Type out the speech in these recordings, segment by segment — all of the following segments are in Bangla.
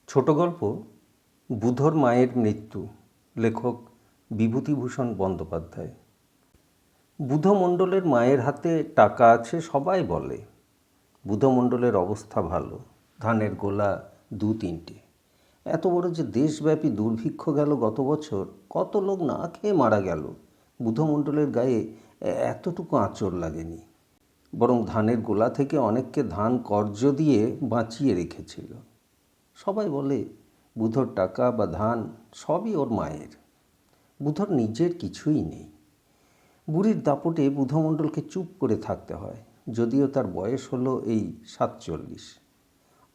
ছোট গল্প বুধর মায়ের মৃত্যু, লেখক বিভূতিভূষণ বন্দ্যোপাধ্যায়। বুধমণ্ডলের মায়ের হাতে টাকা আছে সবাই বলে। বুধমণ্ডলের অবস্থা ভালো, ধানের গোলা 2-3টে। এত বড় যে দেশব্যাপী দুর্ভিক্ষ গেল গত বছর, কত লোক না খেয়ে মারা গেল, বুধমণ্ডলের গায়ে এতটুকু আঁচড় লাগেনি। বরং ধানের গোলা থেকে অনেককে ধান কর্জ দিয়ে বাঁচিয়ে রেখেছিল। সবাই বলে বুধর টাকা বা ধান সবই ওর মায়ের। বুধর নিজের কিছুই নেই। বুড়ির দাপটে বুধমণ্ডলকে চুপ করে থাকতে হয়, যদিও তার বয়স হলো এই 47।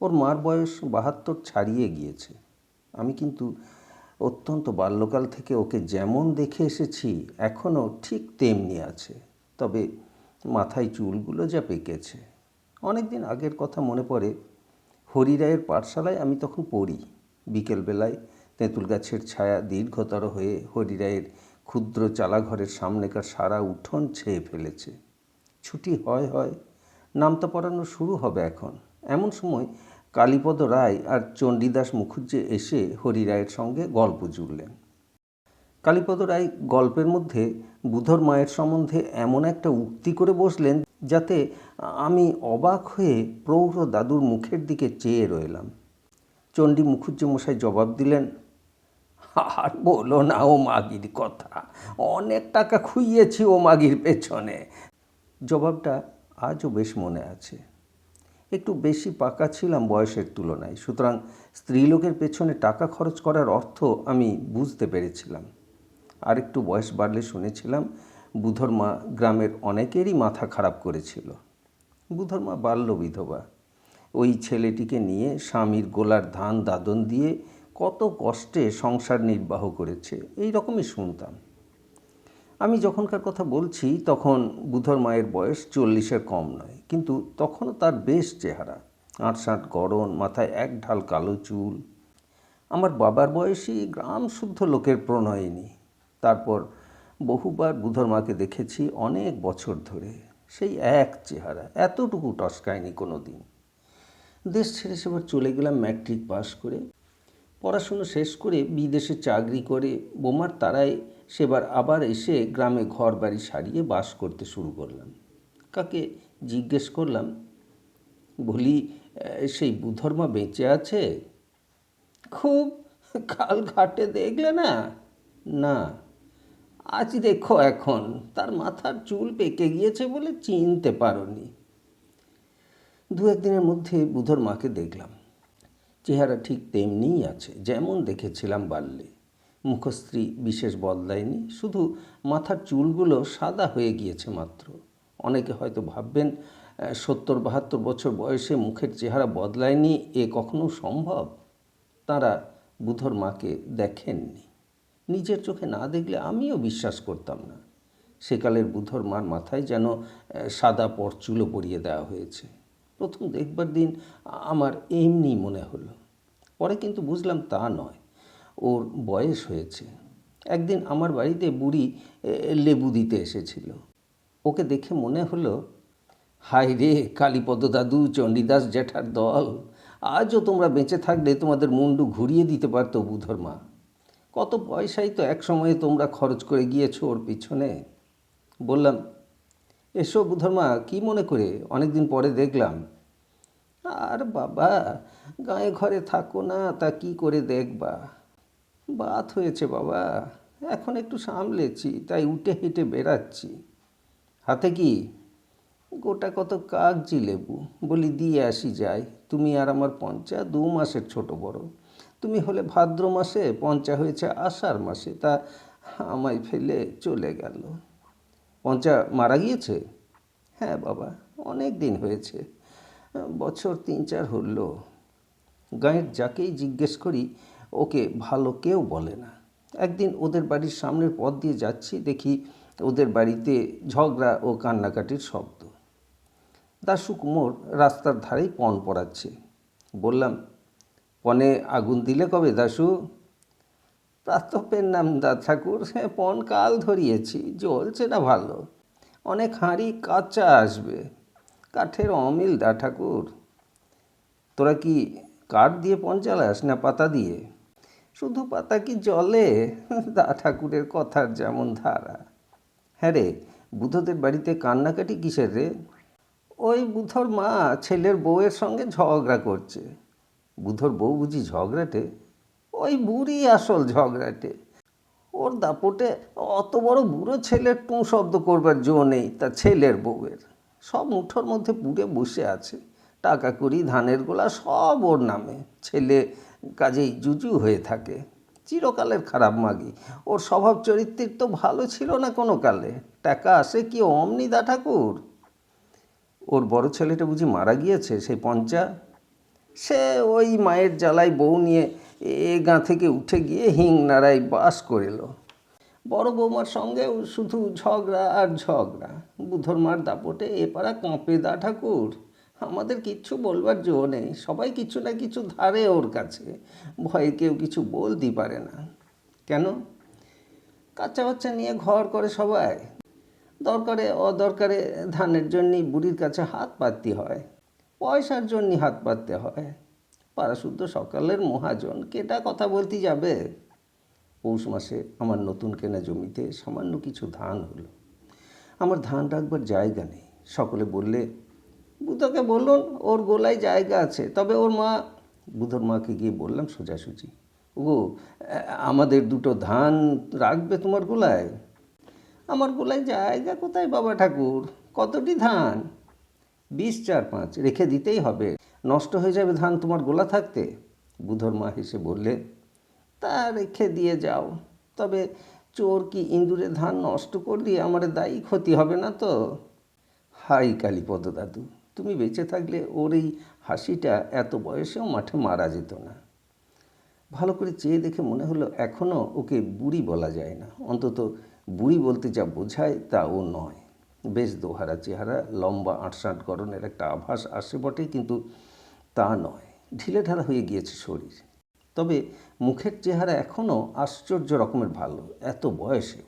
ওর মার বয়স 72 ছাড়িয়ে গিয়েছে। আমি কিন্তু অত্যন্ত বাল্যকাল থেকে ওকে যেমন দেখে এসেছি এখনও ঠিক তেমনি আছে, তবে মাথায় চুলগুলো যা পেকেছে। অনেক দিন আগের কথা মনে পড়ে। হরিরায়ের পাঠশালায় আমি তখন পড়ি। বিকেলবেলায় তেঁতুল গাছের ছায়া দীর্ঘতর হয়ে হরিরায়ের ক্ষুদ্র চালাঘরের সামনেকার সারা উঠোন ছেয়ে ফেলেছে। ছুটি হয় নামতা পড়ানো শুরু হবে এখন। এমন সময় কালীপদ রায় আর চণ্ডীদাস মুখুজ্জে এসে হরিরায়ের সঙ্গে গল্প জুড়লেন। কালীপদ রায় গল্পের মধ্যে বুধর মায়ের সম্বন্ধে এমন একটা উক্তি করে বসলেন যাতে আমি অবাক হয়ে প্রৌঢ় দাদুর মুখের দিকে চেয়ে রইলাম। চণ্ডী মুখুজ্জে মশাই জবাব দিলেন, আর বলো না ও মাগির কথা, অনেক টাকা খুইয়েছি ও মাগির পেছনে। জবাবটা আজও বেশ মনে আছে। একটু বেশি পাকা ছিলাম বয়সের তুলনায়, সুতরাং স্ত্রীলোকের পেছনে টাকা খরচ করার অর্থ আমি বুঝতে পেরেছিলাম। আর একটু বয়স বাড়লে শুনেছিলাম বুধর মা গ্রামের অনেকেরই মাথা খারাপ করেছিল। বুধর মা বাল্য বিধবা। ওই ছেলেটিকে নিয়ে স্বামীর গোলার ধান দাদন দিয়ে কত কষ্টে সংসার নির্বাহ করেছে, এই রকমই শুনতাম। আমি যখনকার কথা বলছি তখন বুধর মায়ের বয়স 40-এর কম নয়, কিন্তু তখনও তার বেশ চেহারা, আঁটসাঁট গড়ন, মাথায় এক ঢাল কালো চুল। আমার বাবার বয়সী গ্রাম শুদ্ধ লোকের প্রণয়িনী। তারপর বহুবার বুধর মাকে দেখেছি অনেক বছর ধরে। সেই এক চেহারা, এতটুকু টসকায়নি কোনো দিন। দেশ ছেড়ে সেবার চলে গেলাম ম্যাট্রিক পাস করে। পড়াশুনো শেষ করে বিদেশে চাকরি করে বোমার তারায় সেবার আবার এসে গ্রামে ঘর বাড়ি সারিয়ে বাস করতে শুরু করলাম। কাকে জিজ্ঞেস করলাম, বলি সেই বুধর মা বেঁচে আছে? খুব কাল ঘাটে দেখলে না? না। আজ দেখো এখন তার মাথার চুল পেকে গিয়েছে বলে চিনতে পারোনি। 2-1 দিনের মধ্যে বুধর মাকে দেখলাম। চেহারা ঠিক তেমনিই আছে যেমন দেখেছিলাম বাল্যে। মুখশ্রী বিশেষ বদলায়নি, শুধু মাথার চুলগুলো সাদা হয়ে গিয়েছে মাত্র। অনেকে হয়তো ভাববেন 70-72 বছর বয়সে মুখের চেহারা বদলায়নি, এ কখনো সম্ভব? তাঁরা বুধর মাকে দেখেননি। নিজের চোখে না দেখলে আমিও বিশ্বাস করতাম না। সেকালের বুধর মার মাথায় যেন সাদা পরচুলো পরিয়ে দেওয়া হয়েছে। প্রথম দেখবার দিন আমার এমনি মনে হলো, পরে কিন্তু বুঝলাম তা নয়, ওর বয়স হয়েছে। একদিন আমার বাড়িতে বুড়ি লেবু দিতে এসেছিল। ওকে দেখে মনে হলো, হায় রে কালীপদ দাদু, চণ্ডীদাস জ্যাঠার দল, আজও তোমরা বেঁচে থাকলে তোমাদের মুন্ডু ঘুরিয়ে দিতে পারতো বুধর মা। কত পয়সাই তো এক সময়ে তোমরা খরচ করে গিয়েছো ওর পিছনে। বললাম, এসো বুধর মা, কী মনে করে, অনেক দিন পরে দেখলাম। আর বাবা, গায়ে ঘরে থাকো না, তা কি করে দেখবা? বাত হয়েছে বাবা, এখন একটু সামলেছি, তাই উঠে হেঁটে বেড়াচ্ছি। হাতে কি? গোটা কত কাগজি লেবু। বলি দিয়ে আসি যাই। তুমি আর আমার পঞ্চা 2 মাসের ছোট বড়। তুমি হলে ভাদ্র মাসে, পঞ্চা হয়েছে আষাঢ় মাসে, তা আমায় ফেলে চলে গেল। পঞ্চা মারা গিয়েছে? হ্যাঁ বাবা, অনেক দিন হয়েছে, বছর 3-4 হলো। গাঁয়ের যাকেই জিজ্ঞেস করি ওকে ভালো কেউ বলে না। একদিন ওদের বাড়ির সামনের পথ দিয়ে যাচ্ছি, দেখি ওদের বাড়িতে ঝগড়া ও কান্নাকাটির শব্দ। দাশু কুমোর রাস্তার ধারেই পণ পড়াচ্ছে। বললাম, পণে আগুন দিলে কবে দাশু? প্রাতপের নাম দা ঠাকুর, পণ কাল ধরিয়েছি, জ্বলছে না ভালো। অনেক হাঁড়ি কাঁচা আসবে, কাঠের অমিল দা ঠাকুর। তোরা কি কাঠ দিয়ে পণ চালাস না পাতা দিয়ে? শুধু পাতা কি জলে? দা ঠাকুরের কথার যেমন ধারা। হ্যাঁ রে, বুধোদের বাড়িতে কান্নাকাটি কিসের রে? ওই বুধোর মা ছেলের বউয়ের সঙ্গে ঝগড়া করছে। বুধোর বউ বুঝি ঝগড়াটে? ওই বুড়ি আসল ঝগড়াটে। ওর দাপটে অত বড় বুড়ো ছেলের টুঁ শব্দ করবার জো নেই তার ছেলের বউয়ের। সব মুঠোর মধ্যে পুড়ে বসে আছে, টাকা কড়ি ধানের গোলা সব ওর নামে। ছেলে কাজেই জুজু হয়ে থাকে। চিরকালের খারাপ মাগি। ওর স্বভাব চরিত্রের তো ভালো ছিল না কোনো কালে। টাকা আসে কি অমনি দা ঠাকুর? ওর বড় ছেলেটা বুঝি মারা গিয়েছে সেই পঞ্চা? সে ওই মায়ের জ্বালায় বউ নিয়ে এ গাঁ থেকে উঠে গিয়ে হিংনারায় বাস করিল। বড় বৌমার সঙ্গে শুধু ঝগড়া আর ঝগড়া। বুধর মার দাপটে এ পাড়া কাঁপে দা ঠাকুর। আমাদের কিচ্ছু বলবার জো নেই, সবাই কিছু না কিছু ধারে ওর কাছে। ভয়ে কেউ কিছু বলতে পারে না। কেন? কাচ্চা বাচ্চা নিয়ে ঘর করে সবাই। দরকারে অদরকারে ধানের জন্যই বুড়ির কাছে হাত পাততে হয়, পয়সার জন্যই হাত পাততে হয়। পাড়াশুদ্ধ সকালের মহাজন, কেটা কথা বলতে যাবে? পৌষ মাসে আমার নতুন কেনা জমিতে সামান্য কিছু ধান হলো। আমার ধান রাখবার জায়গা নেই। সকলে বললে, বুধোকে বলুন ওর গোলায় জায়গা আছে, তবে ওর মা। বুধোর মাকে গিয়ে বললাম সোজাসুজি, ও আমাদের দুটো ধান রাখবে তোমার গোলায়? আমার গোলায় জায়গা কোথায় বাবা ঠাকুর? কতটি ধান? 20-4-5 রেখে দিতেই হবে, নষ্ট হয়ে যাবে ধান তোমার গোলা থাকতে। বুধোর মা হেসে বললে, তা রেখে দিয়ে যাও, তবে চোর কি ইঁদুরে ধান নষ্ট করলে আমার দায়ী ক্ষতি হবে না তো? হাই কালীপদ দাদু, তুমি বেঁচে থাকলে ওর এই হাসিটা এত বয়সেও মাঠে মারা যেত না। ভালো করে চেয়ে দেখে মনে হলো এখনও ওকে বুড়ি বলা যায় না। অন্তত বুড়ি বলতে যা বোঝায় তা ও নয়। বেশ দোহারা চেহারা, লম্বা আঁটসাঁট গড়নের একটা আভাস আসে বটে, কিন্তু তা নয়। ঢিলেঢালা হয়ে গিয়েছে শরীর। তবে মুখের চেহারা এখনও আশ্চর্য রকমের ভালো, এত বয়সে।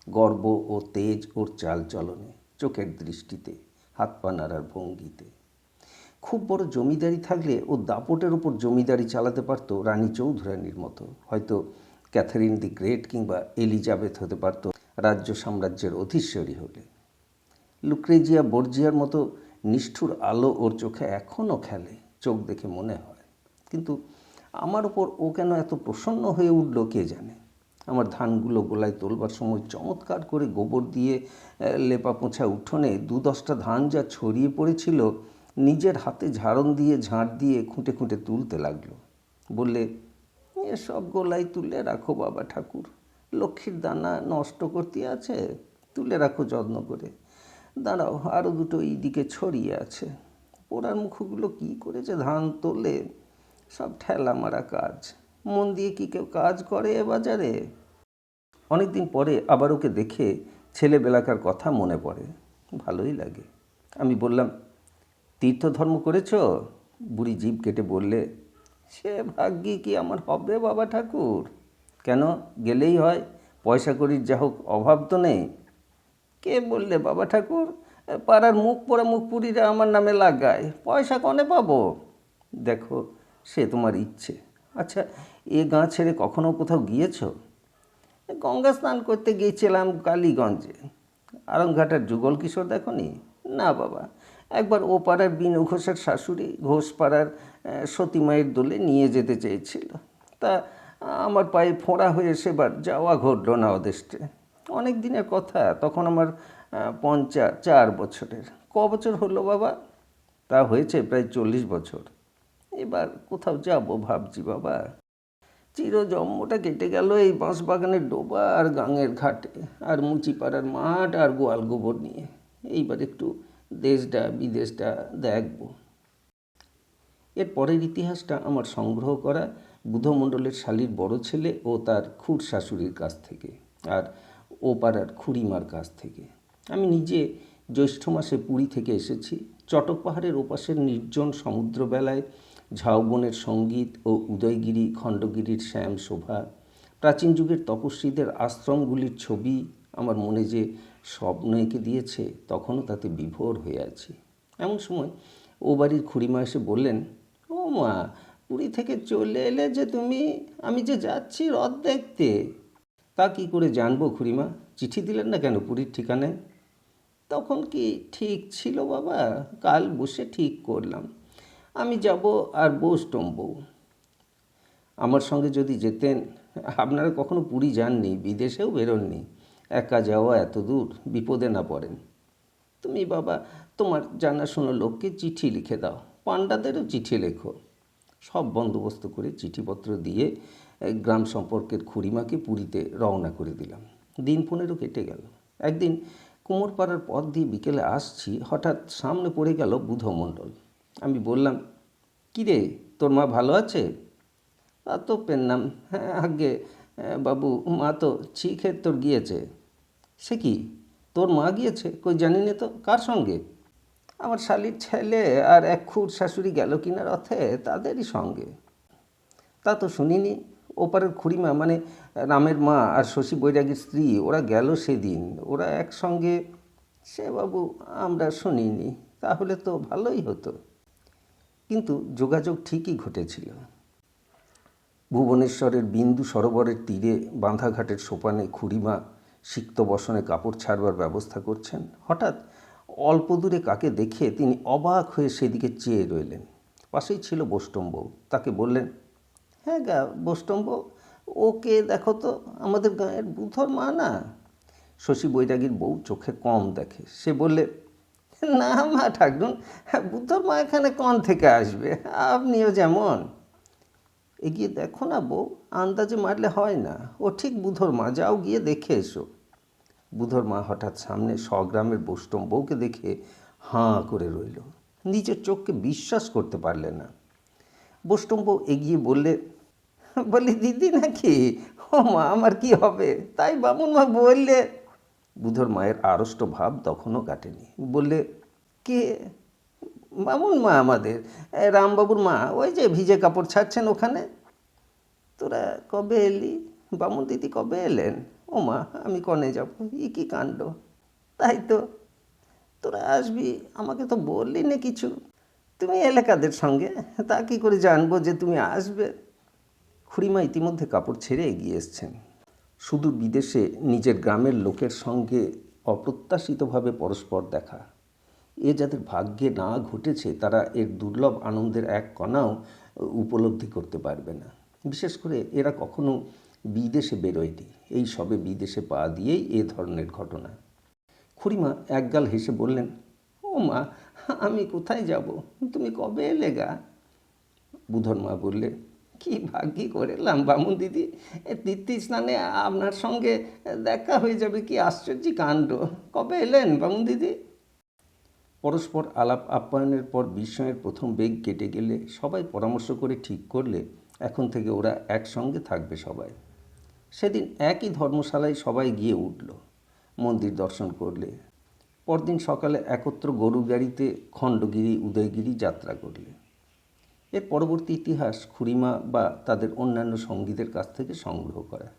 গর্ব ও তেজ ওর চাল চলনে, চোখের দৃষ্টিতে, হাত পা নাড়ার ভঙ্গিতে। খুব বড় জমিদারি থাকলে ও দাপটের ওপর জমিদারি চালাতে পারত রানী চৌধুরানীর মতো। হয়তো ক্যাথারিন দি গ্রেট কিংবা এলিজাবেথ হতে পারত রাজ্য সাম্রাজ্যের অধীশ্বরী হলে। লুক্রেজিয়া বর্জিয়ার মতো নিষ্ঠুর আলো ওর চোখে এখনও খেলে, চোখ দেখে মনে হয়। কিন্তু আমার ওপর ও কেন এত প্রসন্ন হয়ে উঠল কে জানে। আমার ধানগুলো গোলায় তোলবার সময় চমৎকার করে গোবর দিয়ে লেপা পোছা উঠোনে 2-10টা ধান যা ছড়িয়ে পড়েছিল, নিজের হাতে ঝাড়ন দিয়ে ঝাঁট দিয়ে খুঁটে খুঁটে তুলতে লাগলো। বললে, এসব গোলায় তুলে রাখো বাবা ঠাকুর, লক্ষ্মীর দানা নষ্ট করতে আছে, তুলে রাখো যত্ন করে। দাঁড়াও, আরও দুটো এই দিকে ছড়িয়ে আছে। পোড়ার মুখগুলো কী করেছে ধান তোলে, সব ঠেলা মারা কাজ। মন দিয়ে কি কেউ কাজ করে এ বাজারে? অনেকদিন পরে আবার ওকে দেখে ছেলেবেলাকার কথা মনে পড়ে, ভালোই লাগে। আমি বললাম, তীর্থধর্ম করেছ? বুড়ি জিভ কেটে বললে, সে ভাগ্যি কি আমার হবে বাবা ঠাকুর? কেন, গেলেই হয়, পয়সা কড়ির যা হোক অভাব তো নেই। কে বললে বাবা ঠাকুর? পাড়ার মুখ পোড়া মুখপুরীরা আমার নামে লাগায়, পয়সা কনে পাবো? দেখো, সে তোমার ইচ্ছে। আচ্ছা, এ গাঁ ছেড়ে কখনো কোথাও গিয়েছ? গঙ্গা স্নান করতে গিয়েছিলাম কালীগঞ্জে। আরংঘাটার যুগল কিশোর দেখনি? না বাবা, একবার ও পাড়ার বিনু ঘোষের শাশুড়ি ঘোষপাড়ার সতীমায়ের দোলে নিয়ে যেতে চেয়েছিল। তা আমার পায়ে ফোঁড়া হয়ে সেবার যাওয়া ঘটল না ওদেশে। অনেক দিনের কথা, তখন আমার 4 বছরের। ক বছর হলো বাবা? তা হয়েছে প্রায় 40 বছর। এবার কোথাও যাব ভাবছি বাবা। চিরজন্মটা কেটে গেল এই বাঁশবাগানের ডোবা আর গাঙের ঘাটে, আর মুচিপাড়ার মাঠ আর গোয়াল গোবর নিয়ে। এইবার একটু দেশটা বিদেশটা দেখব। এর পরের ইতিহাসটা আমার সংগ্রহ করা বুধমণ্ডলের শালীর বড় ছেলে ও তার খুড় শাশুড়ির কাছ থেকে, আর ও পাড়ার খুড়িমার কাছ থেকে। আমি নিজে জ্যৈষ্ঠ মাসে পুরী থেকে এসেছি। চটক পাহাড়ের ওপাশের নির্জন সমুদ্রবেলায় ঝাউবনের সঙ্গীত ও উদয়গিরি খণ্ডগিরির শ্যাম শোভা, প্রাচীন যুগের তপস্বীদের আশ্রমগুলির ছবি আমার মনে যে স্বপ্ন এঁকে দিয়েছে, তখনও তাতে বিভোর হয়ে আছি। এমন সময় ও বাড়ির খুড়িমা এসে বললেন, ও মা, পুরী থেকে চলে এলে যে তুমি, আমি যে যাচ্ছি রথ দেখতে। তা কি করে জানবো খুড়িমা? চিঠি দিলেন না কেন পুরীর ঠিকানায়? তখন কি ঠিক ছিল বাবা? কাল বসে ঠিক করলাম আমি যাব, আর বউ। আমার সঙ্গে যদি যেতেন। আপনারা কখনো পুরী যাননি, বিদেশেও বেরোননি, একা যাওয়া এত দূর, বিপদে না পড়েন। তুমি বাবা তোমার জানাশোনা লোককে চিঠি লিখে দাও, পাণ্ডাদেরও চিঠি লেখো। সব বন্দোবস্ত করে চিঠিপত্র দিয়ে গ্রাম সম্পর্কের খুড়িমাকে পুরীতে রওনা করে দিলাম। দিন 15 কেটে গেল। একদিন কুমোরপাড়ার পথ দিয়ে বিকেলে আসছি, হঠাৎ সামনে পড়ে গেল বুধমণ্ডল। আমি বললাম, কী রে, তোর মা ভালো আছে? তা তো পেলাম, হ্যাঁ আগে বাবু, মা তো চিখের তোর গিয়েছে। সে কি, তোর মা গিয়েছে? কই জানি না তো, কার সঙ্গে? আমার শালির ছেলে আর এক খুড় শাশুড়ি গেল কিনা রথে, তাদেরই সঙ্গে। তা তো শুনিনি। ওপারের খুড়িমা মানে রামের মা আর শশী বৈরাগীর স্ত্রী, ওরা গেল সেদিন, ওরা একসঙ্গে। সে বাবু আমরা শুনিনি। তাহলে তো ভালোই হতো। কিন্তু যোগাযোগ ঠিকই ঘটেছিল। ভুবনেশ্বরের বিন্দু সরোবরের তীরে বাঁধাঘাটের সোপানে খুড়িমা সিক্ত বসনে কাপড় ছাড়বার ব্যবস্থা করছেন। হঠাৎ অল্প দূরে কাকে দেখে তিনি অবাক হয়ে সেদিকে চেয়ে রইলেন। পাশেই ছিল বোষ্টম বউ। তাকে বললেন, হ্যাঁ গা বোষ্টম বউ, ওকে দেখো তো, আমাদের গাঁয়ের বুধর মা না? শশী বৈরাগীর বউ চোখে কম দেখে। সে বললে, না মা ঠাকুরুন, বুধর মা এখানে কন থেকে আসবে, আপনিও যেমন। এগিয়ে দেখো না বউ, আন্দাজে মারলে হয় না, ও ঠিক বুধর মা, যাও গিয়ে দেখে এসো। বুধর মা হঠাৎ সামনে স্বগ্রামের বোষ্টম বউকে দেখে হাঁ করে রইল। নিজের চোখকে বিশ্বাস করতে পারলে না। বোষ্টম বউ এগিয়ে বললে, বলি দিদি নাকি? ও মা, আমার কি হবে? তাই বামুন মা বললে। বুধর মায়ের আড়ষ্ট ভাব তখনও কাটেনি। বললে, কে? বামুন মা আমাদের, রামবাবুর মা, ওই যে ভিজে কাপড় ছাড়ছেন ওখানে। তোরা কবে এলি? বামুন দিদি কবে এলেন? ও মা, আমি কনে যাব? ই কী কাণ্ড! তাই তো, তোরা আসবি, আমাকে তো বললি না কিছু। তুমি এলে কাদের সঙ্গে? তা কী করে জানবো যে তুমি আসবে? খুড়িমা ইতিমধ্যে কাপড় ছেড়ে এগিয়ে এসছেন। সুদূর বিদেশে নিজের গ্রামের লোকের সঙ্গে অপ্রত্যাশিতভাবে পরস্পর দেখা, এ যাদের ভাগ্যে না ঘটেছে তারা এর দুর্লভ আনন্দের এক কণাও উপলব্ধি করতে পারবে না। বিশেষ করে এরা কখনো বিদেশে বেরোয়নি, এই সবে বিদেশে পা দিয়েই এ ধরনের ঘটনা। খুড়িমা একগাল হেসে বললেন, ও মা, আমি কোথায় যাব? তুমি কবে এলে গা? বুধন মা বললে, কি ভাগ্যি করেলাম বামুন দিদি, তীর্থ স্নানে আপনার সঙ্গে দেখা হয়ে যাবে, কি আশ্চর্য কাণ্ড! কবে এলেন বামুন দিদি? পরস্পর আলাপ আপ্যায়নের পর বিস্ময়ের প্রথম বেগ কেটে গেলে সবাই পরামর্শ করে ঠিক করলে এখন থেকে ওরা একসঙ্গে থাকবে সবাই। সেদিন একই ধর্মশালায় সবাই গিয়ে উঠল, মন্দির দর্শন করলে। পরদিন সকালে একত্র গরু গাড়িতে খণ্ডগিরি উদয়গিরি যাত্রা করলে। এর পরবর্তী ইতিহাস খুড়িমা বা তাদের অন্যান্য সঙ্গীদের কাছ থেকে সংগ্রহ করা।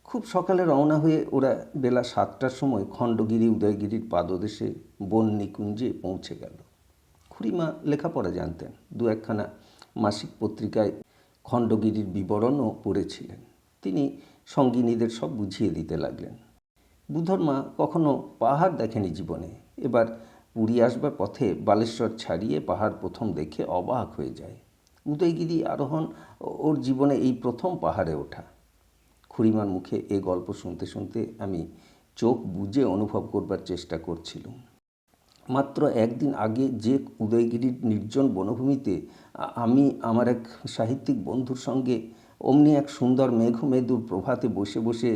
খুব সকালে রওনা হয়ে ওরা বেলা 7টার সময় খণ্ডগিরি উদয়গিরির পাদদেশে বন নিকুঞ্জে পৌঁছে গেল। খুড়িমা লেখাপড়া জানতেন, দু একখানা মাসিক পত্রিকায় খণ্ডগিরির বিবরণও পড়েছিলেন। তিনি সঙ্গিনীদের সব বুঝিয়ে দিতে লাগলেন। বুধর মা কখনো পাহাড় দেখেনি জীবনে, এবার পুরী আসবার পথে বালেশ্বর ছাড়িয়ে পাহাড় প্রথম দেখে অবাক হয়ে যায়। উদয়গিরি আরোহণ ওর জীবনে এই প্রথম পাহাড়ে ওঠা। খুড়িমার মুখে এ গল্প শুনতে শুনতে আমি চোখ বুজে অনুভব করবার চেষ্টা করছিলাম। মাত্র একদিন আগে যে উদয়গিরির নির্জন বনভূমিতে আমি আমার এক সাহিত্যিক বন্ধুর সঙ্গে অমনি এক সুন্দর মেঘমেদুর প্রভাতে বসে বসে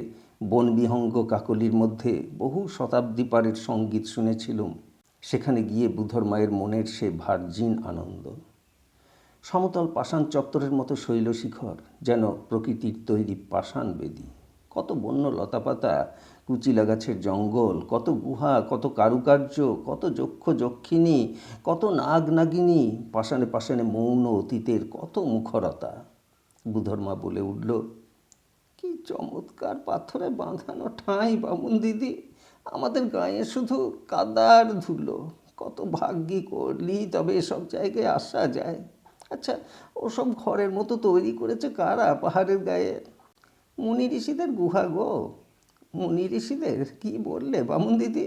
বনবিহঙ্গ কাকলির মধ্যে বহু শতাব্দী পারের সঙ্গীত শুনেছিলুম, সেখানে গিয়ে বুধর মায়ের মনের সে ভার্জিন আনন্দ। সমতল পাষাণ চত্বরের মতো শৈলশিখর, যেন প্রকৃতির তৈরি পাষাণ বেদী। কত বন্য লতাপাতা, কুচিলা গাছের জঙ্গল, কত গুহা, কত কারুকার্য, কত যক্ষ যক্ষিণী, কত নাগ নাগিনী, পাষাণে পাষাণে মৌন অতীতের কত মুখরতা। বুধর মা বলে উঠল, কি চমৎকার পাথরে বাঁধানো ঠাঁই বামুন দিদি! আমাদের গায়ে শুধু কাদার ধুলো। কত ভাগ্যি করলি তবে এসব জায়গায় আসা যায়। আচ্ছা, ওসব ঘরের মতো তৈরি করেছে কারা পাহাড়ের গায়ে? মুনি ঋষিদের গুহা গো। মুনি ঋষিদের কি বললে বামুন দিদি?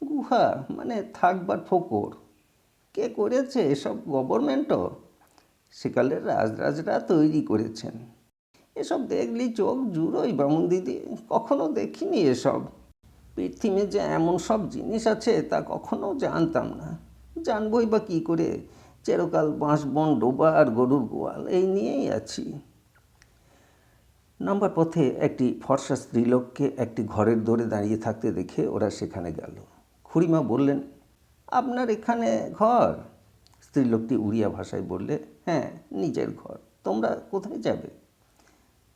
গুহা মানে থাকবার ফোকর। কে করেছে এসব? গভর্নমেন্টও? সেকালের রাজরাজরা তৈরি করেছেন। এসব দেখলি চোখ জুড়োই বামুন দিদি। কখনো দেখিনি এসব। পৃথিবীতে যে এমন সব জিনিস আছে তা কখনো জানতাম না। জানবই বা কী করে? চিরকাল বাঁশবন ডোবা আর গরুর গোয়াল এই নিয়েই আছি। নাম্বার পথে একটি ফর্সা স্ত্রীলোককে একটি ঘরের দোরে দাঁড়িয়ে থাকতে দেখে ওরা সেখানে গেল। খুড়িমা বললেন, আপনার এখানে ঘর? স্ত্রীলোকটি উড়িয়া ভাষায় বললে, হ্যাঁ, নিজের ঘর। তোমরা কোথায় যাবে?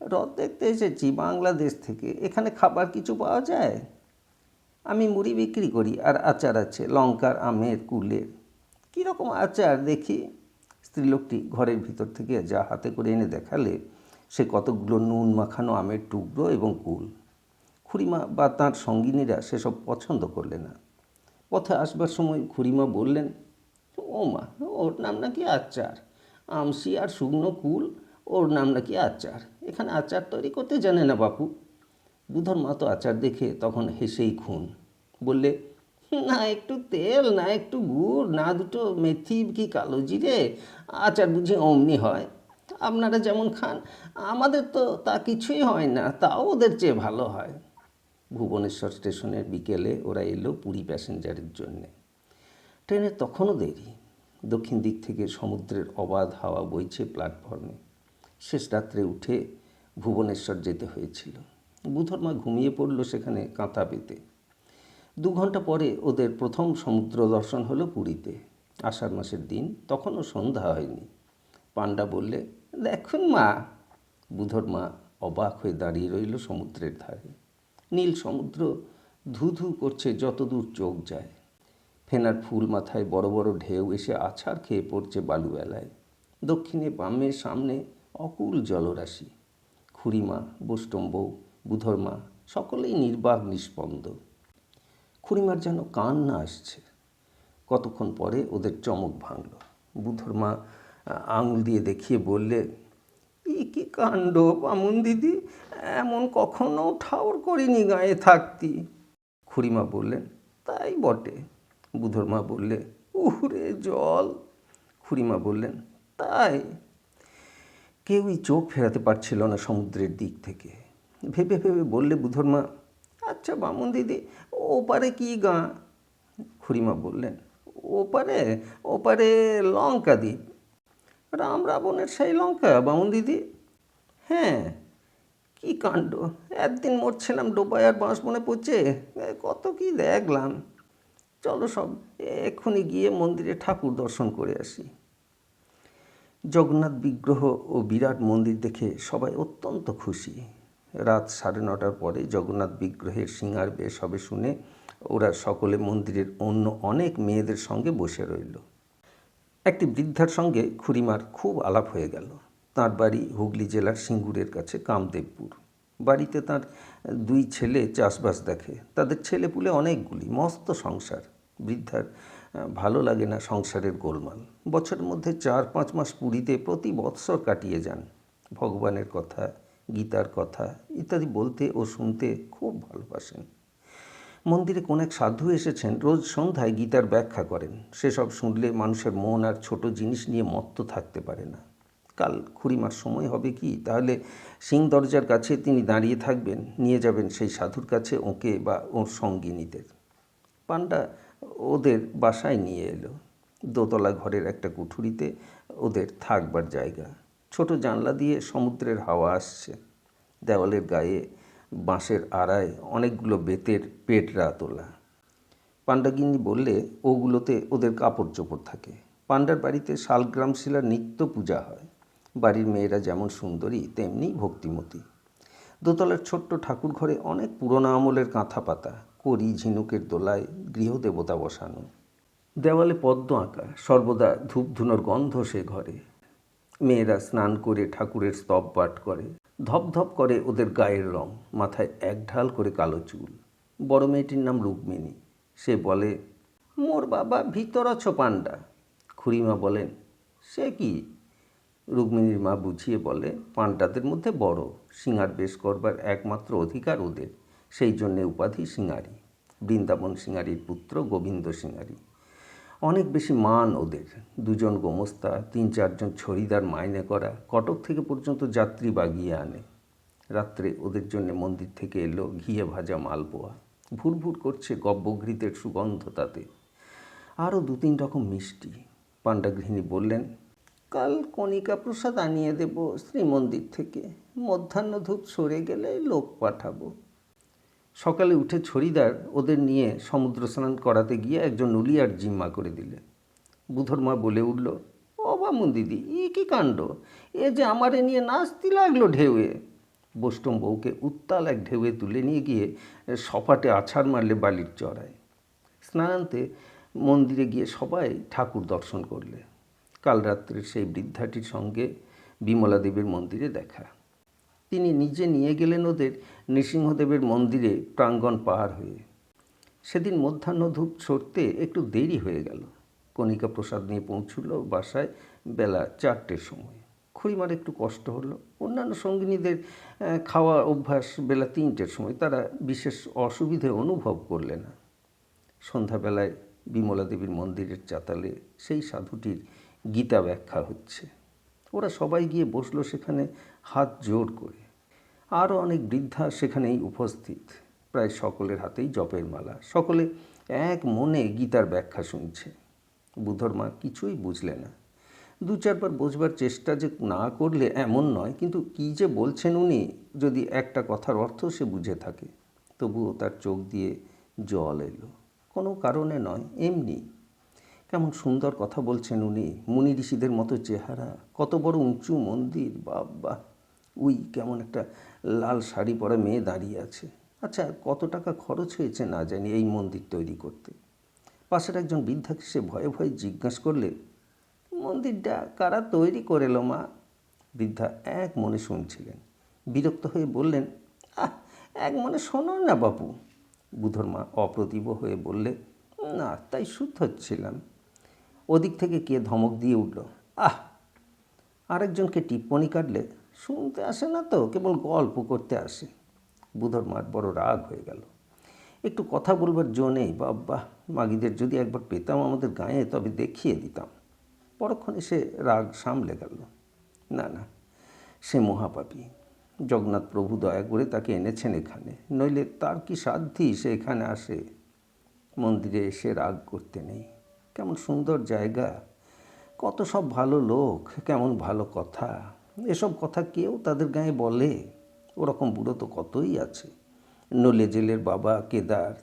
রথ দেখতে এসেছি বাংলাদেশ থেকে। এখানে খাবার কিছু পাওয়া যায়? আমি মুড়ি বিক্রি করি, আর আচার আছে লঙ্কার, আমের, কুলের। কীরকম আচার দেখি? স্ত্রীলোকটি ঘরের ভিতর থেকে যা হাতে করে এনে দেখালে সে কতকগুলো নুন মাখানো আমের টুকরো এবং কুল। খুড়িমা বা তাঁর সঙ্গিনীরা সেসব পছন্দ করলে না। পথে আসবার সময় খুড়িমা বললেন, ও মা, ওর নাম নাকি আচার। আমসি আর শুকনো কুল, ওর নাম নাকি আচার। এখানে আচার তৈরি করতে জানে না বাপু। বুধর মা তো আচার দেখে তখন হেসেই খুন। বললে, না একটু তেল, না একটু গুড়, না দুটো মেথি কি কালো জিরে, আচার বুঝি অমনি হয়? আপনারা যেমন খান, আমাদের তো তা কিছুই হয় না, তাও ওদের চেয়ে ভালো হয়। ভুবনেশ্বর স্টেশনের বিকেলে ওরা এলো পুরী প্যাসেঞ্জারের জন্যে। ট্রেনের তখনও দেরি। দক্ষিণ দিক থেকে সমুদ্রের অবাধ হাওয়া বইছে প্ল্যাটফর্মে। শেষ রাত্রে উঠে ভুবনেশ্বর যেতে হয়েছিল। বুধর্মা ঘুমিয়ে পড়ল সেখানে কাঁথা পেতে। 2 ঘন্টা পরে ওদের প্রথম সমুদ্র দর্শন হলো পুরীতে। আষাঢ় মাসের দিন, তখনও সন্ধ্যা হয়নি। পান্ডা বললে, দেখুন মা। বুধর মা অবাক হয়ে দাঁড়িয়ে রইল সমুদ্রের ধারে। নীল সমুদ্র ধু ধু করছে যতদূর চোখ যায়। ফেনার ফুল মাথায় বড় বড় ঢেউ এসে আছাড় খেয়ে পড়ছে বালুবেলায়। দক্ষিণে বামে সামনে অকুল জলরাশি। খুড়িমা, বৈষ্ণব, বুধর মা সকলেই নির্বাক নিস্পন্দ। খুড়িমার যেন কান্না আসছে। কতক্ষণ পরে ওদের চমক ভাঙল। বুধর মা আঙুল দিয়ে দেখিয়ে বললে, কি কাণ্ড বামুন দিদি, এমন কখনো ঠাউর করিনি গায়ে থাকতি। খুড়িমা বললেন, তাই বটে। বুধর মা বললে, উহুরে জল। খুড়িমা বললেন, তাই? কেউই চোখ ফেরাতে পারছিল না সমুদ্রের দিক থেকে। ভেবে ভেবে বললে বুধর মা, আচ্ছা বামুন দিদি, ওপারে কি গাঁ? খুড়িমা বললেন, ওপারে ওপারে লঙ্কা দ্বীপ। রাম রাবণের সেই লঙ্কা বামুন দিদি? হ্যাঁ। কি কাণ্ড! একদিন মরছিলাম ডোবায় আর বাঁশবনে পচে, কত কি দেখলাম। চলো সব এক্ষুনি গিয়ে মন্দিরে ঠাকুর দর্শন করে আসি। জগন্নাথ বিগ্রহ ও বিরাট মন্দির দেখে সবাই অত্যন্ত খুশি। রাত 9:30টার পরে জগন্নাথ বিগ্রহের সিঙার বেশ হবে শুনে ওরা সকলে মন্দিরের অন্য অনেক মেয়েদের সঙ্গে বসে রইল। একটি বৃদ্ধার সঙ্গে খুড়িমার খুব আলাপ হয়ে গেল। তাঁর বাড়ি হুগলি জেলার সিঙ্গুরের কাছে কামদেবপুর। বাড়িতে তাঁর 2 ছেলে চাষবাস দেখে। তাদের ছেলেপুলে অনেকগুলি, মস্ত সংসার। বৃদ্ধার ভালো লাগে না সংসারের গোলমাল। বছরের মধ্যে 4-5 মাস পুরীতে প্রতি বৎসর কাটিয়ে যান। ভগবানের কথা, গীতার কথা ইত্যাদি বলতে ও শুনতে খুব ভালোবাসেন। মন্দিরে কোন এক সাধু এসেছেন, রোজ সন্ধ্যায় গীতার ব্যাখ্যা করেন। সেসব শুনলে মানুষের মন আর ছোট জিনিস নিয়ে মত্ত থাকতে পারে না। কাল খুড়িমার সময় হবে কি, তাহলে সিং দরজার কাছে তিনি দাঁড়িয়ে থাকবেন, নিয়ে যাবেন সেই সাধুর কাছে ওকে বা ওর সঙ্গিনীদের। পান্ডা ওদের বাসায় নিয়ে এলো। দোতলা ঘরের একটা কুঠুরিতে ওদের থাকবার জায়গা। ছোট জানলা দিয়ে সমুদ্রের হাওয়া আসছে। দেওয়ালের গায়ে বাঁশের আড়ায় অনেকগুলো বেতের পেটরা তোলা। পান্ডাগিন্নি বললে ওগুলোতে ওদের কাপড় চোপড় থাকে। পান্ডার বাড়িতে শালগ্রাম শিলার নিত্য পূজা হয়। বাড়ির মেয়েরা যেমন সুন্দরী তেমনি ভক্তিমতী। দোতলার ছোট্ট ঠাকুর ঘরে অনেক পুরোনো আমলের কাঁথা পাতা, কড়ি ঝিনুকের দোলায় গৃহদেবতা বসানো। দেওয়ালে পদ্ম আঁকা, সর্বদা ধূপধুনোর গন্ধ সে ঘরে। মেয়েরা স্নান করে ঠাকুরের স্তব পাঠ করে। ধপধপ করে ওদের গায়ের রং, মাথায় 1 ঢাল করে কালো চুল। বড় মেয়েটির নাম রুক্মিণী। সে বলে, মোর বাবা ভিতর আছো পান্ডা। খুড়িমা বলেন, সে কি? রুক্মিণীর মা বুঝিয়ে বলে, পাণ্ডাদের মধ্যে বড়, সিঙার বেশ করবার একমাত্র অধিকার ওদের, সেই জন্যে উপাধি সিঙারি। বৃন্দাবন সিঙারির পুত্র গোবিন্দ সিঙারি। অনেক বেশি মান ওদের। 2জন গোমস্তা, 3-4জন ছড়িদার মাইনে করা, কটক থেকে পর্যন্ত যাত্রী বাগিয়ে আনে। রাত্রে ওদের জন্য মন্দির থেকে এলো ঘিয়ে ভাজা মালপোয়া, ভুরভুর করছে গব্যঘৃতের সুগন্ধ তাতে, আরও 2-3 রকম মিষ্টি। পাণ্ডাগৃহিণী বললেন, কাল কণিকা প্রসাদ আনিয়ে দেব শ্রীমন্দির থেকে, মধ্যাহ্ন ধূপ সরে গেলে লোক পাঠাবো। সকালে উঠে ছড়িদার ওদের নিয়ে সমুদ্র স্নান করাতে গিয়ে একজন নুলিয়ার জিম্মা করে দিলে। বুধর মা বলে উঠল, ও বামুন দিদি, ই কি কাণ্ড! এ যে আমারে নিয়ে নাচতে লাগলো ঢেউয়ে। বোষ্টম বউকে উত্তাল এক ঢেউয়ে তুলে নিয়ে গিয়ে সপাটে আছাড় মারলে বালির চড়ায়। স্নানান্তে মন্দিরে গিয়ে সবাই ঠাকুর দর্শন করলে। কাল রাত্রে সেই বৃদ্ধাটির সঙ্গে বিমলা দেবীর মন্দিরে দেখা। তিনি নিজে নিয়ে গেলেন ওদের নৃসিংহদেবের মন্দিরে প্রাঙ্গণ পার হয়ে। সেদিন মধ্যাহ্ন ধূপ সরতে একটু দেরি হয়ে গেল। কণিকা প্রসাদ নিয়ে পৌঁছল বাসায় বেলা 4টের সময়। খুড়িমার একটু কষ্ট হলো। অন্যান্য সঙ্গিনীদের খাওয়া অভ্যাস বেলা 3টের সময়, তারা বিশেষ অসুবিধে অনুভব করলে না। সন্ধ্যাবেলায় বিমলা দেবীর মন্দিরের চাতালে সেই সাধুটির গীতা ব্যাখ্যা হচ্ছে। ওরা সবাই গিয়ে বসলো সেখানে হাত জোড় করে। আরও অনেক বৃদ্ধা সেখানেই উপস্থিত। প্রায় সকলের হাতেই জপের মালা। সকলে এক মনে গীতার ব্যাখ্যা শুনছে। বুধর মা কিছুই বুঝলে না। 2-4 বার বোঝবার চেষ্টা যে না করলে এমন নয়, কিন্তু কী যে বলছেন উনি, যদি একটা কথার অর্থ সে বুঝে থাকে। তবুও তার চোখ দিয়ে জল এলো। কোনো কারণে নয়, এমনি। কেমন সুন্দর কথা বলছেন উনি, মুনি ঋষিদের মতো চেহারা, কত বড় উঁচু মন্দির, বাবা! উই কেমন একটা লাল শাড়ি পরা মেয়ে দাঁড়িয়ে আছে। আচ্ছা, কত টাকা খরচ হয়েছে না জানি এই মন্দির তৈরি করতে। পাশের একজন বৃদ্ধাকে সে ভয়ে ভয়ে জিজ্ঞাসা করলে, মন্দিরটা কারা তৈরি করেলো মা? বৃদ্ধা এক মনে শুনছিলেন। বিরক্ত হয়ে বললেন, এক মনে শোনো না বাপু। বুধর মা অপ্রতিভ হয়ে বললে, না, তাই শুদ্ধ হচ্ছিলাম। ওদিক থেকে কে ধমক দিয়ে উঠল, আরেকজনকে টিপ্পনি কাটলে, শুনতে আসে না তো, কেবল গল্প করতে আসে। বুধর মার বড় রাগ হয়ে গেল। একটু কথা বলবার জো নেই, বাবা! মাগিদের যদি একবার পেতাম আমাদের গায়ে, তবে দেখিয়ে দিতাম। পরক্ষণে সে রাগ সামলে গেল। না না, সে মহাপাপী। জগন্নাথ প্রভু দয়া করে তাকে এনেছেন এখানে, নইলে তার কি সাধ্যি সে এখানে আসে? মন্দিরে এসে রাগ করতে নেই। কেমন সুন্দর জায়গা, কত সব ভালো লোক, কেমন ভালো কথা। এসব কথা কেউ তাদের গায়ে বলে? ওরকম বুড়ো তো কতই আছে। নলে জেলের বাবা কেদার,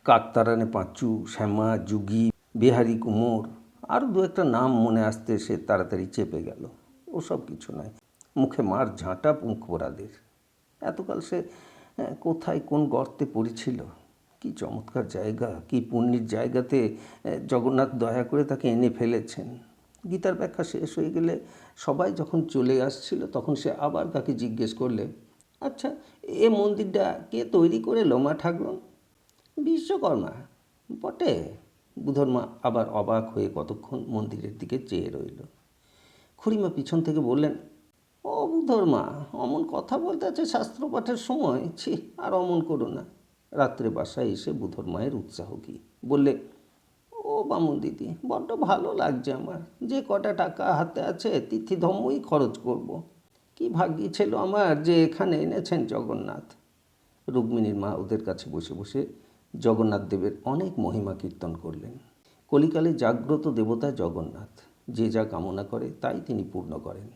কাকতারানে পাঁচু, শ্যামা, যুগী, বিহারি কুমোর, আরও 2-একটা নাম মনে আসতে সে তাড়াতাড়ি চেপে গেল। ওসব কিছু নয়, মুখে মার ঝাঁটা পুঁকপোড়াদের। এতকাল সে কোথায় কোন গর্তে পড়েছিল। কি চমৎকার জায়গা, কি পুণ্যের জায়গাতে জগন্নাথ দয়া করে তাকে এনে ফেলেছেন। গীতার ব্যাখ্যা শেষ হয়ে গেলে সবাই যখন চলে আসছিল, তখন সে আবার কাকে জিজ্ঞেস করলে, আচ্ছা, এ মন্দিরটা কে তৈরি করে মা ঠাকুর? বিশ্বকর্মা বটে। বুধর মা আবার অবাক হয়ে কতক্ষণ মন্দিরের দিকে চেয়ে রইল। খুড়িমা পিছন থেকে বললেন, ও বুধর মা, অমন কথা বলতে আছে শাস্ত্র পাঠের সময়? ছি, আর অমন করো না। রাত্রে বাসায় এসে বুধর মায়ের উৎসাহ কি বললে, ও বামুন দিদি, বড্ড ভালো লাগছে আমার। যে কটা টাকা হাতে আছে তিথিধম্মই খরচ করব। কি ভাগ্যি ছিল আমার যে এখানে এনেছেন জগন্নাথ। রুক্মিণীর মা ওদের কাছে বসে বসে জগন্নাথ দেবের অনেক মহিমা কীর্তন করলেন। কলিকালে জাগ্রত দেবতা জগন্নাথ। যে যা কামনা করে তাই তিনি পূর্ণ করেন।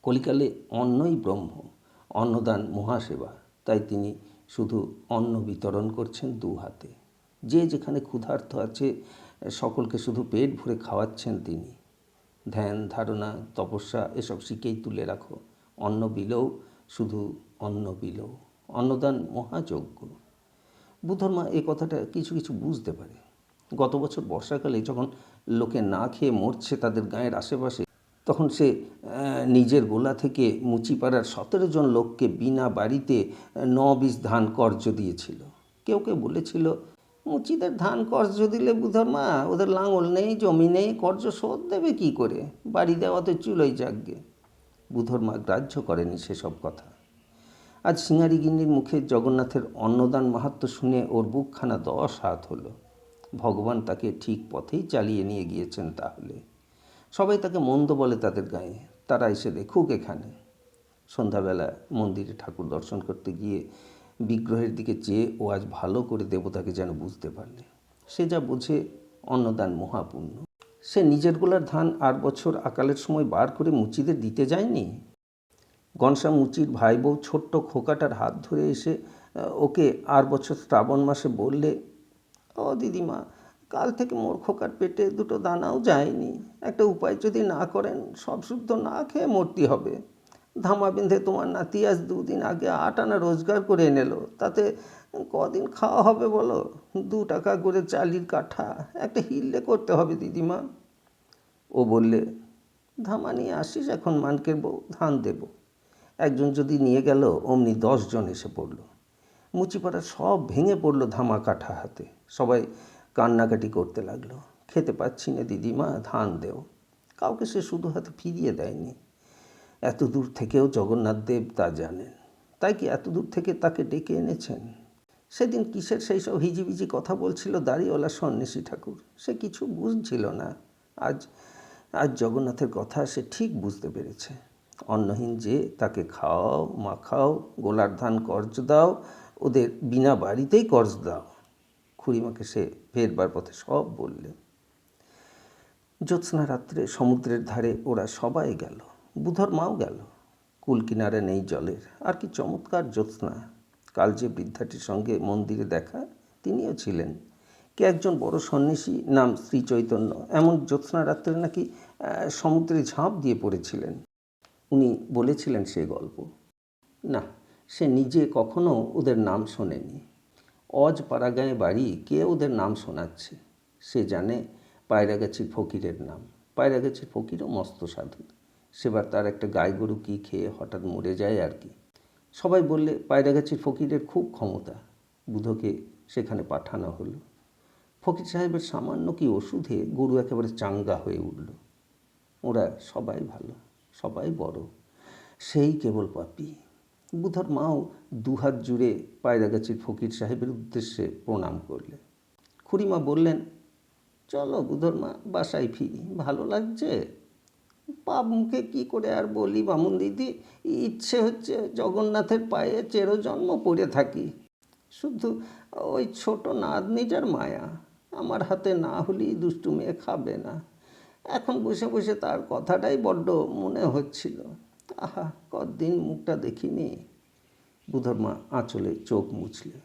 কলিকালে অন্নই ব্রহ্ম, অন্নদান মহাসেবা, তাই তিনি শুধু অন্ন বিতরণ করছেন 2 হাতে। যে যেখানে ক্ষুধার্ত আছে সকলকে শুধু পেট ভরে খাওয়াচ্ছেন তিনি। ধ্যান, ধারণা, তপস্যা এসব শিখেই তুলে রাখো। অন্ন বিলও শুধু অন্ন বিলও, অন্নদান মহাযজ্ঞ। বুধর মা এ কথাটা কিছু কিছু বুঝতে পারে। গত বছর বর্ষাকালে যখন লোকে না খেয়ে মরছে তাদের গায়ের আশেপাশে, তখন সে নিজের গোলা থেকে মুচিপাড়ার 17 জন লোককে বিনা বাড়িতে 9 বিষ ধান কর্য দিয়েছিল। কেউ কেউ বলেছিল মুচিদের ধান কর্জ দিলে বুধর মা, ওদের লাঙল নেই, জমি নেই, কর্জ শোধ দেবে কি করে? বাড়ি দেওয়াতে চুলোই যাকগে। বুধর মা গ্রাহ্য করেনি সেসব কথা। আজ সিঙারি গিন্নির মুখে জগন্নাথের অন্নদান মাহাত্ম্য শুনে ওর বুকখানা 10 হাত হলো। ভগবান তাকে ঠিক পথেই চালিয়ে নিয়ে গিয়েছেন তাহলে। সবাই তাকে মন্দ বলে তাদের গায়ে, তারা এসে দেখুক এখানে। সন্ধ্যাবেলা মন্দিরে ঠাকুর দর্শন করতে গিয়ে বিগ্রহের দিকে চেয়ে ও আজ ভালো করে দেবতাকে যেন বুঝতে পারলে। সে যা বোঝে অন্নদান মহাপুণ্য। সে নিজের গোলার ধান আর বছর আকালের সময় বার করে মুচিদের দিতে যায়নি। গনসা মুচির ভাই বউ ছোট্ট খোকাটার হাত ধরে এসে ওকে আর বছর শ্রাবণ মাসে বললে, ও দিদিমা, কাল থেকে মোর খোকার পেটে দুটো দানাও যায়নি। একটা উপায় যদি না করেন, সব শুদ্ধ না খেয়ে মরতে হবে। ধামা বেঁধে তোমার নাতি আজ 2 দিন আগে 8 আনা রোজগার করে এনেলো, তাতে কদিন খাওয়া হবে বলো? 2 টাকা করে চালির কাঠা একটা হিল্লে করতে হবে দিদিমা। ও বললে, ধামা নিয়ে আসিস এখন মানকের বউ, ধান দেব। একজন যদি নিয়ে গেল, অমনি 10 জন এসে পড়ল। মুচিপাড়া সব ভেঙে পড়ল ধামা কাঠা হাতে। সবাই কান্নাকাটি করতে লাগলো, খেতে পাচ্ছি না দিদিমা, ধান দেও। কাউকে সে শুধু হাতে ফিরিয়ে দেয়নি। এত দূর থেকেও জগন্নাথ দেব তা জানেন, তাই কি এত দূর থেকে তাকে ডেকে এনেছেন? সেদিন কিসের সেই সব হিজিবিজি কথা বলছিল দাড়িওয়ালা সন্ন্যাসী ঠাকুর, সে কিছু বুঝছিল না। আজ আজ জগন্নাথের কথা সে ঠিক বুঝতে পেরেছে। অন্নহীন যে তাকে খাওয়াও, মাখাও, গোলার ধান কর্জ দাও, ওদের বিনা বাড়িতেই কর্জ দাও। খুড়িমাকে সে ফেরবার পথে সব বললে। জ্যোৎস্না রাত্রে সমুদ্রের ধারে ওরা সবাই গেল, বুধর মাও গেল। কুল কিনারে নেই জলের, আর কি চমৎকার জ্যোৎস্না! কাল যে বৃদ্ধাটির সঙ্গে মন্দিরে দেখা, তিনিও ছিলেন। কে একজন বড় সন্ন্যাসী, নাম শ্রী চৈতন্য, এমন জ্যোৎস্না রাত্রে নাকি সমুদ্রে ঝাঁপ দিয়ে পড়েছিলেন। উনি বলেছিলেন সে গল্প। না, সে নিজে কখনো ওদের নাম শোনেনি। অজ পাড়াগাঁয়ে বাড়ি, কে ওদের নাম শোনাচ্ছে? সে জানে পায়রাগাছির ফকিরের নাম। পায়রাগাছির ফকিরও মস্ত সাধু। সেবার তার একটা গাই গরু কি খেয়ে হঠাৎ মরে যায় আর কি। সবাই বললে পায়রাগাছির ফকিরের খুব ক্ষমতা। বুধকে সেখানে পাঠানো হলো। ফকির সাহেবের সামান্য কি ওষুধে গরু একেবারে চাঙ্গা হয়ে উঠল। ওরা সবাই ভালো, সবাই বড়, সেই কেবল পাপী। বুধর মাও 2 হাত জুড়ে পায়রাগাছির ফকির সাহেবের উদ্দেশ্যে প্রণাম করলে। খুড়িমা বললেন, চলো বুধর মা, বাসায় ফিরি, ভালো লাগছে। পাপ মুখে কী করে আর বলি বামুন দিদি, ইচ্ছে হচ্ছে জগন্নাথের পায়ে চিরজন্ম পড়ে থাকি। শুধু ওই ছোট নাতনিটার মায়া, আমার হাতে না হলেই দুষ্টু মেয়ে খাবে না। এখন বসে বসে তার কথাটাই বড্ড মনে হচ্ছিল। আহা, কতদিন মুখটা দেখিনি। বুধর মা আঁচলে চোখ মুছলে।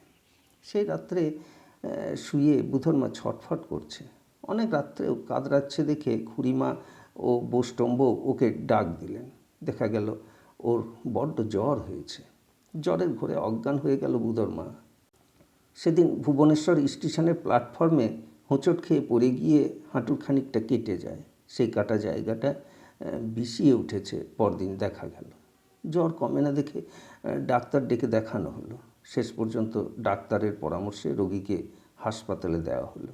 সেই রাত্রে শুয়ে বুধর মা ছটফট করছে। অনেক রাত্রেও কাঁদরাচ্ছে দেখে খুড়িমা ও বোষ্টম্ব ওকে ডাক দিলেন। দেখা গেল ওর বড্ড জ্বর হয়েছে। জ্বরের ঘোরে অজ্ঞান হয়ে গেল বুধর মা। সেদিন ভুবনেশ্বর স্টেশনের প্ল্যাটফর্মে হোঁচট খেয়ে পড়ে গিয়ে হাঁটুর খানিকটা কেটে যায়। সেই কাটা জায়গাটা বিষিয়ে উঠেছে পরদিন দেখা গেল। জ্বর কমে না দেখে ডাক্তার ডেকে দেখানো হলো। শেষ পর্যন্ত ডাক্তারের পরামর্শে রোগীকে হাসপাতালে দেওয়া হলো।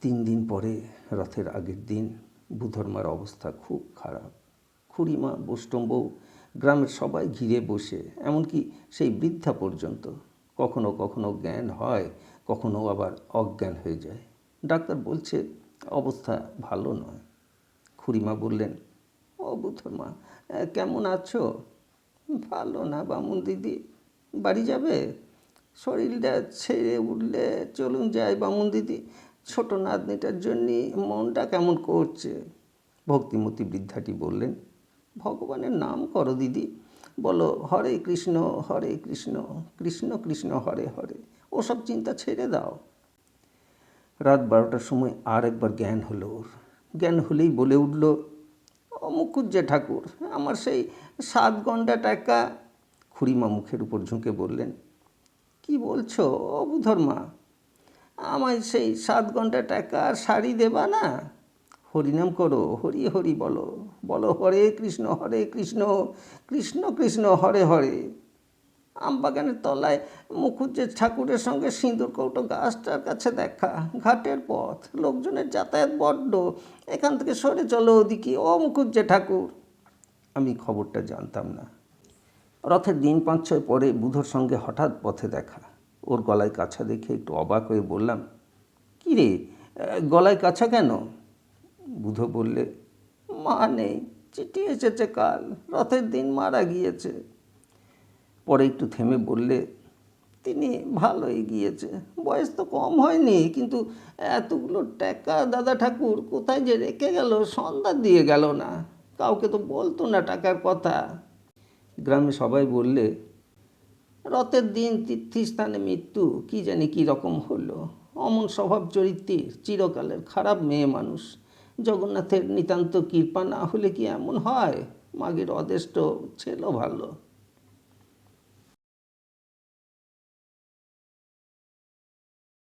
3 দিন পরে, রথের আগের দিন, বুধর্মার অবস্থা খুব খারাপ। খুড়িমা, বোষ্টম্ব, গ্রামের সবাই ঘিরে বসে, এমনকি সেই বৃদ্ধা পর্যন্ত। কখনো কখনো জ্ঞান হয়, কখনো আবার অজ্ঞান হয়ে যায়। ডাক্তার বলছে অবস্থা ভালো নয়। খুড়িমা বললেন, ও বুধর্মা, কেমন আছো? ভালো না বামুন দিদি, বাড়ি যাবে? শরীরটা ছেড়ে উঠলে চলুন যাই বামুন দিদি, ছোট নাতনিটার জন্যে মনটা কেমন করছে। ভক্তিমতী বৃদ্ধাটি বললেন, ভগবানের নাম করো দিদি, বলো হরে কৃষ্ণ হরে কৃষ্ণ, কৃষ্ণ কৃষ্ণ হরে হরে, ওসব চিন্তা ছেড়ে দাও। রাত 12টার সময় আর একবার জ্ঞান হলো ওর। জ্ঞান হলেই বলে উঠল, ও মুখুজ্জে ঠাকুর, আমার সেই 7 গন্ডা টাকা। খুড়িমা মুখের উপর ঝুঁকে বললেন, কি বলছো ও বুধর্মা? আমায় সেই 7 ঘন্টা টাকা আর শাড়ি দেবা না? হরিনাম করো, হরি হরি বলো, বলো হরে কৃষ্ণ কৃষ্ণ কৃষ্ণ কৃষ্ণ হরে হরে। আমবাগানের তলায় মুখুজ্জের ঠাকুরের সঙ্গে সিঁদুর কৌটো গাছটার কাছে দেখা, ঘাটের পথ, লোকজনের যাতায়াত বড্ড, এখান থেকে সরে চলো ওদিকে, ও মুখুজ্জে ঠাকুর। আমি খবরটা জানতাম না। রথের দিন 5-6 পরে বুধোর সঙ্গে হঠাৎ পথে দেখা। ওর গলায় কাছা দেখে একটু অবাক হয়ে বললাম, কী রে, গলায় কাছা কেন? বুধো বললে, মা নেই, চিঠি এসেছে কাল, রথের দিন মারা গিয়েছে। পরে একটু থেমে বললে, তিনি ভালোই গিয়েছে, বয়স তো কম হয়নি, কিন্তু এতগুলো টাকা দাদা ঠাকুর কোথায় যে রেখে গেল, সন্ধ্যা দিয়ে গেল না, কাউকে তো বলতো না টাকার কথা। গ্রামে সবাই বললে, রথের দিন তীর্থস্থানে মৃত্যু, কি জানি কী রকম হলো, অমন স্বভাব চরিত্রের, চিরকালের খারাপ মেয়ে মানুষ, জগন্নাথের নিতান্ত কৃপা না হলে কি এমন হয়, মাগের অদেষ্ট ছিল ভালো।